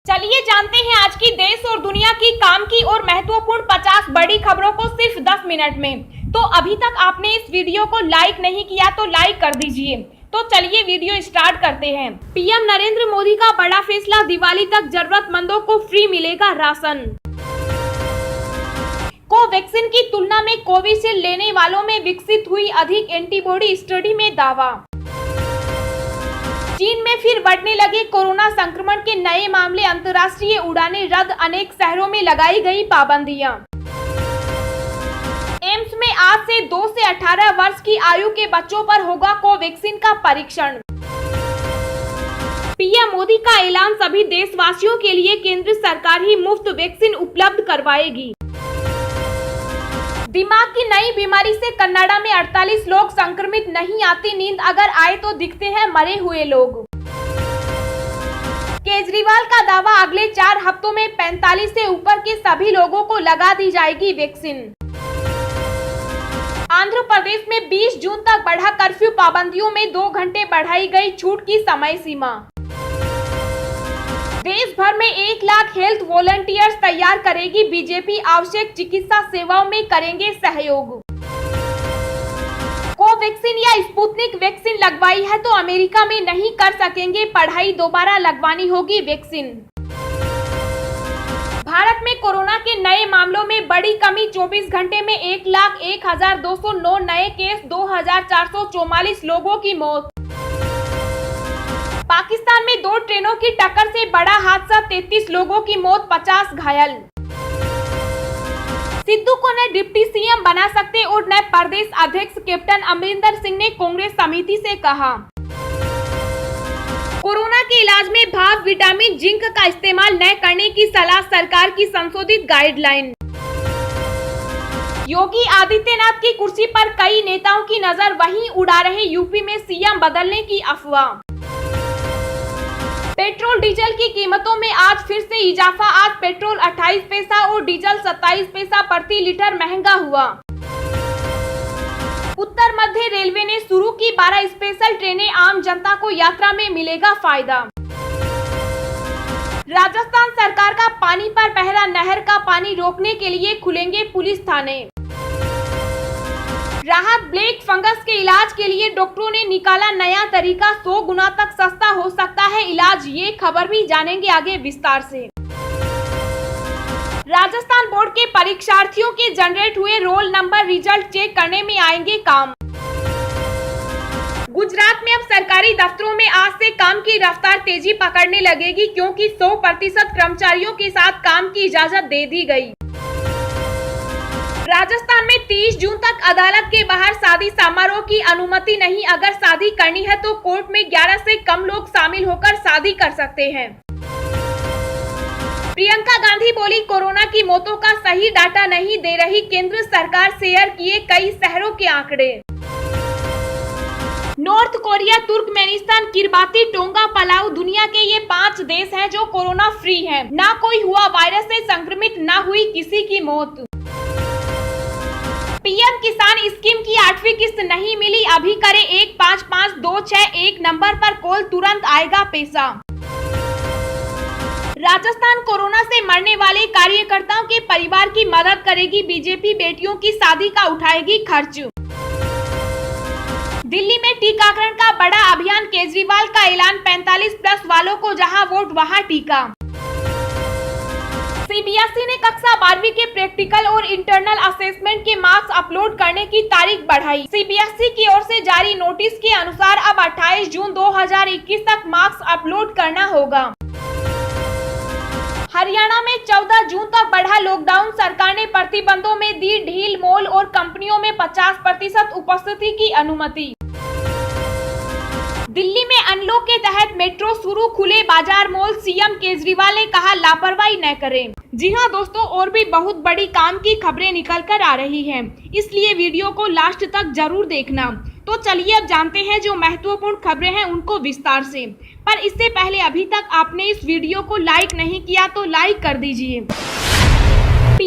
चलिए जानते हैं आज की देश और दुनिया की काम की और महत्वपूर्ण 50 बड़ी खबरों को सिर्फ 10 मिनट में। तो अभी तक आपने इस वीडियो को लाइक नहीं किया तो लाइक कर दीजिए। तो चलिए वीडियो स्टार्ट करते हैं। पीएम नरेंद्र मोदी का बड़ा फैसला, दिवाली तक जरूरतमंदों को फ्री मिलेगा राशन। कोवैक्सीन की तुलना में कोविशील्ड लेने वालों में विकसित हुई अधिक एंटीबॉडी, स्टडी में दावा। चीन में फिर बढ़ने लगे कोरोना संक्रमण के नए मामले, अंतर्राष्ट्रीय उड़ानें रद्द, अनेक शहरों में लगाई गई पाबंदियां। एम्स में आज से 2 से 18 वर्ष की आयु के बच्चों पर होगा कोवैक्सीन का परीक्षण। पीएम मोदी का ऐलान, सभी देशवासियों के लिए केंद्र सरकार ही मुफ्त वैक्सीन उपलब्ध करवाएगी। दिमाग की नई बीमारी से कनाडा में 48 लोग संक्रमित, नहीं आती नींद, अगर आए तो दिखते हैं मरे हुए लोग। केजरीवाल का दावा, अगले 4 हफ्तों में 45 से ऊपर के सभी लोगों को लगा दी जाएगी वैक्सीन। आंध्र प्रदेश में 20 जून तक बढ़ा कर्फ्यू, पाबंदियों में 2 घंटे बढ़ाई गई छूट की समय सीमा। देश भर में 1 लाख हेल्थ वॉलंटियर्स तैयार करेगी बीजेपी, आवश्यक चिकित्सा सेवाओं में करेंगे सहयोग। कोवैक्सीन या स्पुतनिक वैक्सीन लगवाई है तो अमेरिका में नहीं कर सकेंगे पढ़ाई, दोबारा लगवानी होगी वैक्सीन। भारत में कोरोना के नए मामलों में बड़ी कमी, 24 घंटे में 1,01,209 नए केस, 2,444 लोगों की मौत। पाकिस्तान में 2 ट्रेनों की टक्कर से बड़ा हादसा, 33 लोगों की मौत, 50 घायल। सिद्धू को न डिप्टी सीएम बना सकते और न प्रदेश अध्यक्ष, कैप्टन अमरिंदर सिंह ने कांग्रेस समिति से कहा। कोरोना के इलाज में भाप, विटामिन, जिंक का इस्तेमाल न करने की सलाह, सरकार की संशोधित गाइडलाइन। योगी आदित्यनाथ की कुर्सी पर कई नेताओं की नजर, वहीं उड़ा रहे यूपी में सीएम बदलने की अफवाह। पेट्रोल डीजल की कीमतों में आज फिर से इजाफा, आज पेट्रोल 28 पैसा और डीजल 27 पैसा प्रति लीटर महंगा हुआ। उत्तर मध्य रेलवे ने शुरू की 12 स्पेशल ट्रेनें, आम जनता को यात्रा में मिलेगा फायदा। राजस्थान सरकार का पानी पर पहरा, नहर का पानी रोकने के लिए खुलेंगे पुलिस थाने। राहत, ब्लैक फंगस के इलाज के लिए डॉक्टरों ने निकाला नया तरीका, 100 गुना तक सस्ता हो सकता है इलाज, ये खबर भी जानेंगे आगे विस्तार से। राजस्थान बोर्ड के परीक्षार्थियों के जनरेट हुए रोल नंबर रिजल्ट चेक करने में आएंगे काम। गुजरात में अब सरकारी दफ्तरों में आज से काम की रफ्तार तेजी पकड़ने लगेगी, क्योंकि 100% कर्मचारियों के साथ काम की इजाजत दे दी गई। राजस्थान में 30 जून तक अदालत के बाहर शादी समारोह की अनुमति नहीं, अगर शादी करनी है तो कोर्ट में 11 से कम लोग शामिल होकर शादी कर सकते हैं। प्रियंका गांधी बोली, कोरोना की मौतों का सही डाटा नहीं दे रही केंद्र सरकार, शेयर किए कई शहरों के आंकड़े। North Korea, Turkmenistan, Kiribati, Tonga, Palau, दुनिया के ये 5 देश हैं जो कोरोना फ्री हैं। ना कोई हुआ वायरस से संक्रमित, ना हुई किसी की मौत। पीएम किसान स्कीम की 8वीं किस्त नहीं मिली, अभी करे 155261 नंबर पर कॉल, तुरंत आएगा पैसा। राजस्थान कोरोना से मरने वाले कार्यकर्ताओं के परिवार की मदद करेगी बीजेपी, बेटियों की शादी का उठाएगी खर्च। दिल्ली में टीकाकरण का बड़ा अभियान, केजरीवाल का ऐलान, 45+ वालों को जहां वोट वहां टीका। सीबीएसई ने कक्षा 12वीं के प्रैक्टिकल और इंटरनल असेसमेंट के मार्क्स अपलोड करने की तारीख बढ़ाई। सीबीएसई की ओर से जारी नोटिस के अनुसार अब 28 जून 2021 तक मार्क्स अपलोड करना होगा। हरियाणा में 14 जून तक बढ़ा लॉकडाउन, सरकार ने प्रतिबंधों में दी ढील, मॉल और कंपनियों में 50% उपस्थिति की अनुमति। दिल्ली में अनलॉक के तहत मेट्रो शुरू, खुले बाजार, मॉल, सीएम केजरीवाल ने कहा लापरवाही न करें। जी हां दोस्तों, और भी बहुत बड़ी काम की खबरें निकल कर आ रही हैं, इसलिए वीडियो को लास्ट तक जरूर देखना। तो चलिए अब जानते हैं जो महत्वपूर्ण खबरें हैं उनको विस्तार से। पर इससे पहले अभी तक आपने इस वीडियो को लाइक नहीं किया तो लाइक कर दीजिए।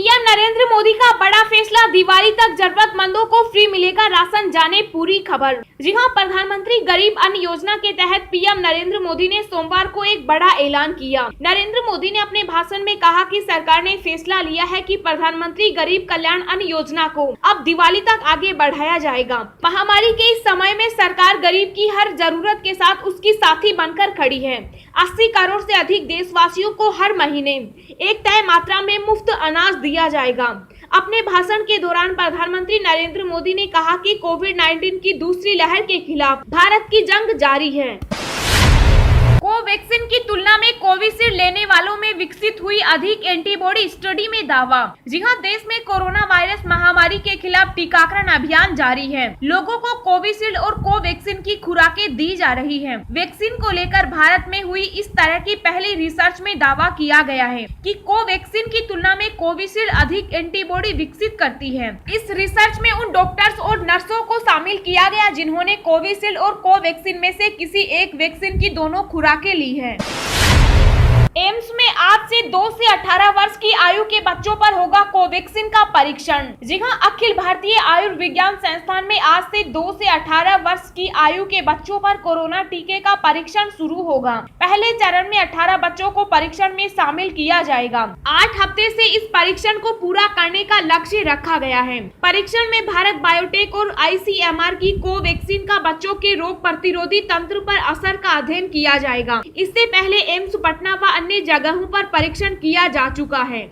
पीएम नरेंद्र मोदी का बड़ा फैसला, दिवाली तक जरूरतमंदों को फ्री मिलेगा राशन, जाने पूरी खबर। जी हां, प्रधानमंत्री गरीब अन्न योजना के तहत पीएम नरेंद्र मोदी ने सोमवार को एक बड़ा ऐलान किया। नरेंद्र मोदी ने अपने भाषण में कहा कि सरकार ने फैसला लिया है कि प्रधानमंत्री गरीब कल्याण अन्न योजना को अब दिवाली तक आगे बढ़ाया जाएगा। महामारी के इस समय में सरकार गरीब की हर जरूरत के साथ उसकी साथी बनकर खड़ी है। 80 करोड़ से अधिक देशवासियों को हर महीने एक तय मात्रा में मुफ्त अनाज दिया जाएगा। अपने भाषण के दौरान प्रधानमंत्री नरेंद्र मोदी ने कहा कि कोविड-19 की दूसरी लहर के खिलाफ भारत की जंग जारी है। कोवैक्सीन की तुलना में कोविशील्ड लेने वालों में विकसित हुई अधिक एंटीबॉडी, स्टडी में दावा। जी हां, देश में कोरोना वायरस महामारी के खिलाफ टीकाकरण अभियान जारी है। लोगों को कोविशील्ड और कोवैक्सीन की खुराकें दी जा रही हैं। वैक्सीन को लेकर भारत में हुई इस तरह की पहली रिसर्च में दावा किया गया है कि कोवैक्सीन की तुलना में कोविशील्ड अधिक एंटीबॉडी विकसित करती है। इस रिसर्च में उन डॉक्टर्स और नर्सों को शामिल किया गया जिन्होंने कोविशील्ड और कोवैक्सीन में से किसी एक वैक्सीन की दोनों खुराकें ली है। एम्स में आज से 2 से 18 वर्ष की आयु के बच्चों पर होगा कोवैक्सीन का परीक्षण। जी हां, अखिल भारतीय आयुर्विज्ञान संस्थान में आज से 2 से 18 वर्ष की आयु के बच्चों पर कोरोना टीके का परीक्षण शुरू होगा। पहले चरण में 18 बच्चों को परीक्षण में शामिल किया जाएगा। 8 हफ्ते से इस परीक्षण को पूरा करने का लक्ष्य रखा गया है। परीक्षण में भारत बायोटेक और ICMR की कोवैक्सीन का बच्चों के रोग प्रतिरोधी तंत्र पर असर का अध्ययन किया जाएगा। इससे पहले एम्स पटना व अन्य जगहों पर परीक्षण किया जा चुका है।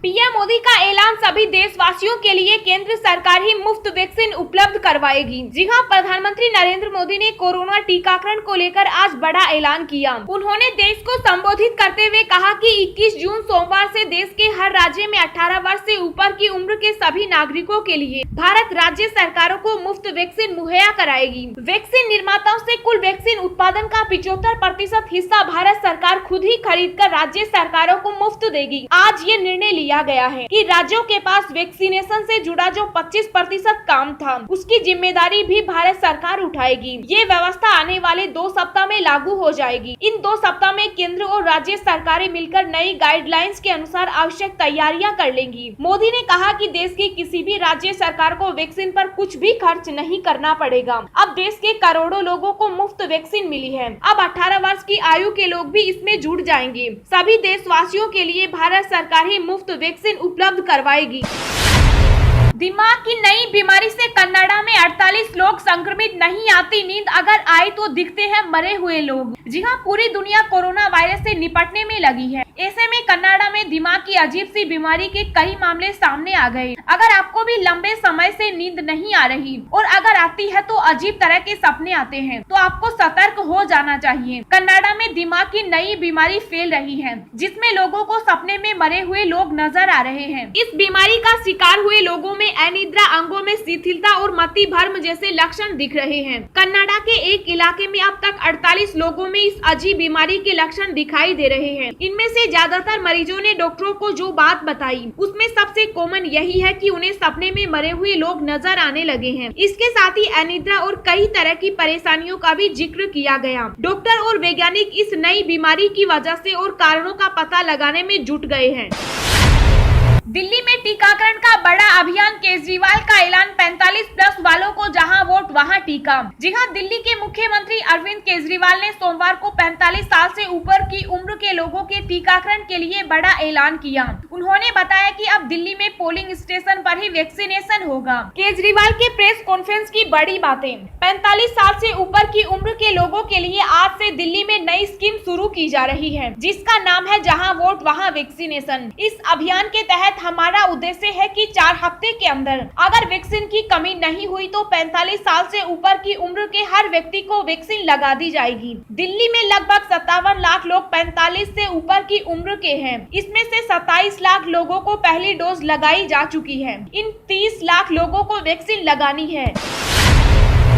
पीएम मोदी का ऐलान, सभी देशवासियों के लिए केंद्र सरकार ही मुफ्त वैक्सीन उपलब्ध करवाएगी। जी हां, प्रधानमंत्री नरेंद्र मोदी ने कोरोना टीकाकरण को लेकर आज बड़ा ऐलान किया। उन्होंने देश को संबोधित करते हुए कहा कि 21 जून सोमवार से देश के हर राज्य में 18 वर्ष से ऊपर की उम्र के सभी नागरिकों के लिए भारत राज्य सरकारों को मुफ्त वैक्सीन मुहैया कराएगी। वैक्सीन निर्माताओं से कुल वैक्सीन उत्पादन का 75% हिस्सा भारत सरकार खुद ही खरीद कर राज्य सरकारों को मुफ्त देगी। आज ये निर्णय लिया गया है कि राज्यों के पास वैक्सीनेशन से जुड़ा जो 25% काम था उसकी जिम्मेदारी भी भारत सरकार उठाएगी। ये व्यवस्था आने वाले 2 सप्ताह में लागू हो जाएगी। इन 2 सप्ताह में केंद्र और राज्य सरकारें मिलकर नई गाइडलाइंस के अनुसार आवश्यक तैयारियां कर लेंगी। मोदी ने कहा कि देश की किसी भी राज्य सरकार को वैक्सीन पर कुछ भी खर्च नहीं करना पड़ेगा। अब देश के करोड़ों लोगों को मुफ्त वैक्सीन मिली है। अब 18 वर्ष की आयु के लोग भी इसमें जुड़ जाएंगे। सभी देशवासियों के लिए भारत सरकार ही मुफ्त वैक्सीन उपलब्ध करवाएगी। दिमाग की नई बीमारी से कनाडा में 48 लोग संक्रमित, नहीं आती नींद, अगर आए तो दिखते हैं मरे हुए लोग। जी हां, पूरी दुनिया कोरोना वायरस से निपटने में लगी है। ऐसे में कनाडा में दिमाग की अजीब सी बीमारी के कई मामले सामने आ गए। अगर आपको भी लंबे समय से नींद नहीं आ रही और अगर आती है तो अजीब तरह के सपने आते हैं तो आपको सतर्क हो जाना चाहिए। कनाडा में दिमाग की नई बीमारी फैल रही है जिसमें लोगों को सपने में मरे हुए लोग नजर आ रहे हैं। इस बीमारी का शिकार हुए लोगों में अनिद्रा, अंगों में शिथिलता और मति भ्रम जैसे लक्षण दिख रहे हैं। कनाडा के एक इलाके में अब तक 48 लोगों में इस अजीब बीमारी के लक्षण दिखाई दे रहे हैं। इनमें से ज्यादातर मरीजों ने डॉक्टरों को जो बात बताई उसमें सबसे कॉमन यही है कि उन्हें सपने में मरे हुए लोग नजर आने लगे हैं। इसके साथ ही अनिद्रा और कई तरह की परेशानियों का भी जिक्र किया गया। डॉक्टर और वैज्ञानिक इस नई बीमारी की वजह से और कारणों का पता लगाने में जुट गए हैं। दिल्ली में टीकाकरण का बड़ा अभियान, केजरीवाल का ऐलान, 45+ वालों को जहां वोट वहां टीका। जी हां, दिल्ली के मुख्यमंत्री अरविंद केजरीवाल ने सोमवार को 45 साल से ऊपर की उम्र के लोगों के टीकाकरण के लिए बड़ा ऐलान किया। उन्होंने बताया कि अब दिल्ली में पोलिंग स्टेशन पर ही वैक्सीनेशन होगा। केजरीवाल के प्रेस कॉन्फ्रेंस की बड़ी बातें, 45 साल से ऊपर की उम्र के लोगों के लिए आज से दिल्ली में नई स्कीम शुरू की जा रही है जिसका नाम है जहां वोट वहां वैक्सीनेशन। इस अभियान के तहत हमारा उद्देश्य है कि 4 हफ्ते के अंदर अगर वैक्सीन की कमी नहीं हुई तो 45 साल से ऊपर की उम्र के हर व्यक्ति को वैक्सीन लगा दी जाएगी। दिल्ली में लगभग 57 लाख लोग 45 से ऊपर की उम्र के हैं। इसमें से 27 लाख लोगों को पहली डोज लगाई जा चुकी है। इन 30 लाख लोगों को वैक्सीन लगानी है।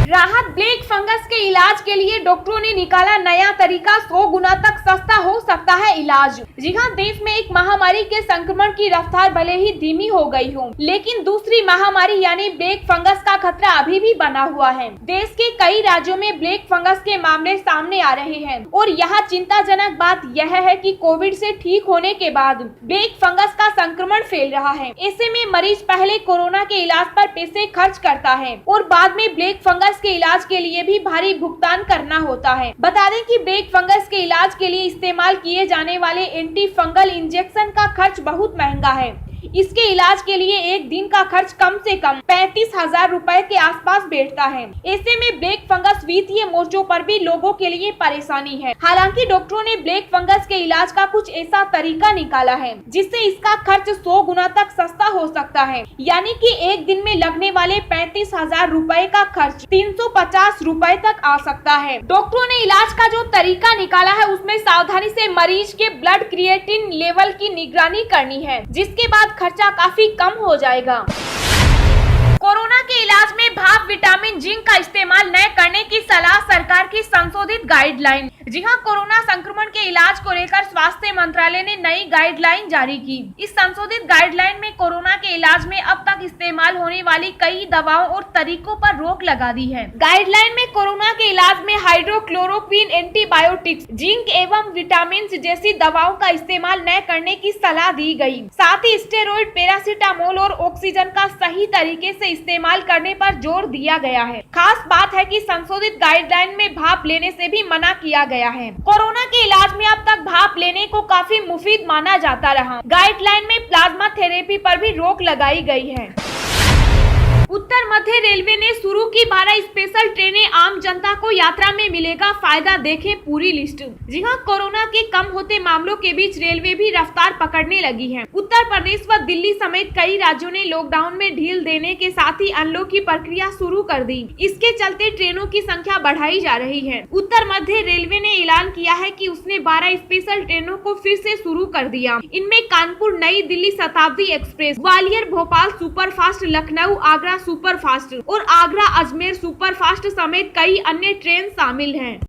राहत ब्लैक फंगस के इलाज के लिए डॉक्टरों ने निकाला नया तरीका, 100 गुना तक सस्ता हो सकता है इलाज। जी हां, देश में एक महामारी के संक्रमण की रफ्तार भले ही धीमी हो गई हो, लेकिन दूसरी महामारी यानी ब्लैक फंगस का खतरा अभी भी बना हुआ है। देश के कई राज्यों में ब्लैक फंगस के मामले सामने आ रहे हैं और यहाँ चिंताजनक बात यह है कि कोविड से ठीक होने के बाद ब्लैक फंगस का संक्रमण फैल रहा है। ऐसे में मरीज पहले कोरोना के इलाज पर पैसे खर्च करता है और बाद में ब्लैक फंगस के इलाज के लिए भी भारी भुगतान करना होता है। बता दें कि ब्लैक फंगस के इलाज के लिए इस्तेमाल किए जाने वाले एंटी फंगल इंजेक्शन का खर्च बहुत महंगा है। इसके इलाज के लिए एक दिन का खर्च कम से कम 35,000 रुपए के आसपास बैठता है। ऐसे में ब्लैक फंगस वित्तीय मोर्चों पर भी लोगों के लिए परेशानी है। हालांकि डॉक्टरों ने ब्लैक फंगस के इलाज का कुछ ऐसा तरीका निकाला है जिससे इसका खर्च 100 गुना तक सस्ता हो सकता है, यानी कि एक दिन में लगने वाले 35,000 रुपए का खर्च 350 रुपए तक आ सकता है। डॉक्टरों ने इलाज का जो तरीका निकाला है उसमें सावधानी से मरीज के ब्लड क्रिएटिन लेवल की निगरानी करनी है, जिसके बाद खर्चा काफी कम हो जाएगा। कोरोना के इलाज में भाप, विटामिन, जिंक का इस्तेमाल न करने की सलाह, सरकार की संशोधित गाइडलाइन। जी हां, कोरोना संक्रमण के इलाज को लेकर स्वास्थ्य मंत्रालय ने नई गाइडलाइन जारी की। इस संशोधित गाइडलाइन में कोरोना के इलाज में अब तक इस्तेमाल होने वाली कई दवाओं और तरीकों पर रोक लगा दी है। गाइडलाइन में कोरोना के इलाज में हाइड्रोक्लोरोक्विन, एंटीबायोटिक्स, जिंक एवं विटामिन जैसी दवाओं का इस्तेमाल न करने की सलाह दी गई। साथ ही स्टेरॉइड, पैरासीटामोल और ऑक्सीजन का सही तरीके से इस्तेमाल करने पर जोर दिया गया है। खास बात है कि संशोधित गाइडलाइन में भाप लेने से भी मना किया गया है। कोरोना के इलाज में अब तक भाप लेने को काफी मुफीद माना जाता रहा। गाइडलाइन में प्लाज्मा थेरेपी पर भी रोक लगाई गई है। उत्तर मध्य रेलवे ने शुरू की 12 स्पेशल ट्रेनें, आम जनता को यात्रा में मिलेगा फायदा, देखें पूरी लिस्ट। जी हां, कोरोना के कम होते मामलों के बीच रेलवे भी रफ्तार पकड़ने लगी है। उत्तर प्रदेश व दिल्ली समेत कई राज्यों ने लॉकडाउन में ढील देने के साथ ही अनलॉक की प्रक्रिया शुरू कर दी। इसके चलते ट्रेनों की संख्या बढ़ाई जा रही है। उत्तर मध्य रेलवे ने ऐलान किया है कि उसने 12 स्पेशल ट्रेनों को फिर से शुरू कर दिया। इनमें कानपुर नई Delhi Shatabdi express, Gwalior Bhopal superfast, Lucknow Agra superfast और आगरा अजमेर सुपरफास्ट समेत कई अन्य ट्रेन शामिल हैं।